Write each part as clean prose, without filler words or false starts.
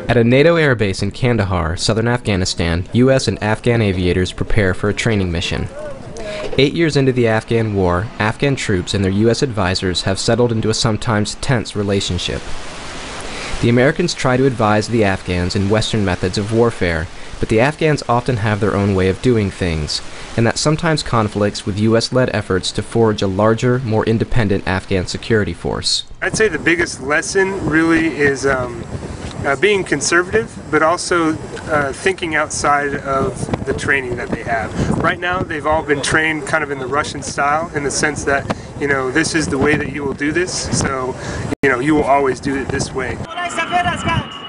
At a NATO airbase in Kandahar, southern Afghanistan, U.S. and Afghan aviators prepare for a training mission. 8 years into the Afghan war, Afghan troops and their U.S. advisors have settled into a sometimes tense relationship. The Americans try to advise the Afghans in Western methods of warfare, but the Afghans often have their own way of doing things, and that sometimes conflicts with U.S.-led efforts to forge a larger, more independent Afghan security force. I'd say the biggest lesson really is being conservative, but also thinking outside of the training that they have. Right now, they've all been trained kind of in the Russian style, in the sense that, you know, this is the way that you will do this, so, you know, you will always do it this way.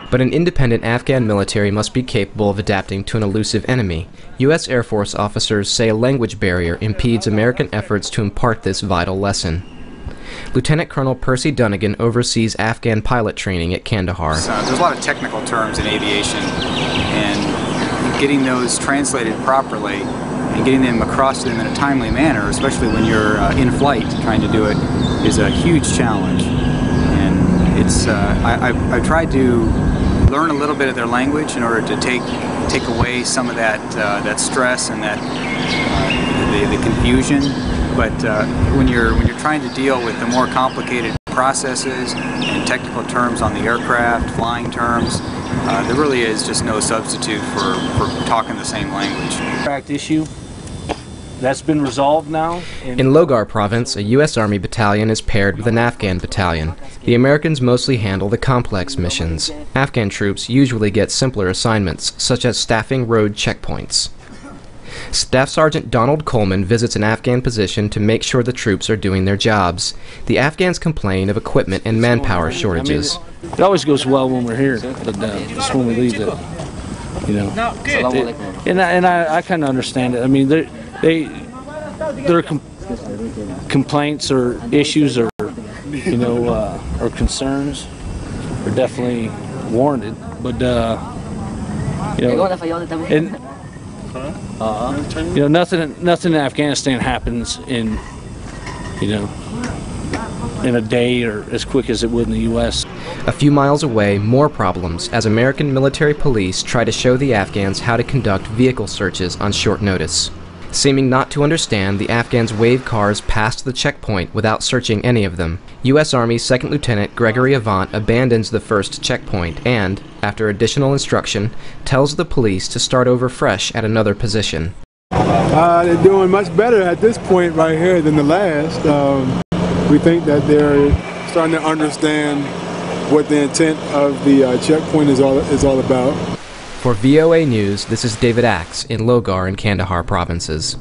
But an independent Afghan military must be capable of adapting to an elusive enemy. U.S. Air Force officers say a language barrier impedes American efforts to impart this vital lesson. Lieutenant Colonel Percy Dunnigan oversees Afghan pilot training at Kandahar. There's a lot of technical terms in aviation, and getting those translated properly and getting them across to them in a timely manner, especially when you're in flight trying to do it, is a huge challenge. And it's I've tried to learn a little bit of their language in order to take away some of that stress and that the confusion. But when you're trying to deal with the more complicated processes and technical terms on the aircraft, flying terms, there really is just no substitute for talking the same language. Contract issue that's been resolved now. In Logar province, a U.S. Army battalion is paired with an Afghan battalion. The Americans mostly handle the complex missions. Afghan troops usually get simpler assignments, such as staffing road checkpoints. Staff Sergeant Donald Coleman visits an Afghan position to make sure the troops are doing their jobs. The Afghans complain of equipment and manpower shortages. It always goes well when we're here, but just when we leave it, you know. And I kind of understand it. I mean, their complaints or issues or, you know, or concerns are definitely warranted. But you know, you know, nothing in Afghanistan happens in, you know, in a day or as quick as it would in the U.S. A few miles away, more problems as American military police try to show the Afghans how to conduct vehicle searches on short notice. Seeming not to understand, the Afghans wave cars past the checkpoint without searching any of them. U.S. Army Second Lieutenant Gregory Avant abandons the first checkpoint and, after additional instruction, tells the police to start over fresh at another position. They're doing much better at this point right here than the last. We think that they're starting to understand what the intent of the checkpoint is all about. For VOA News, this is David Axe in Logar and Kandahar provinces.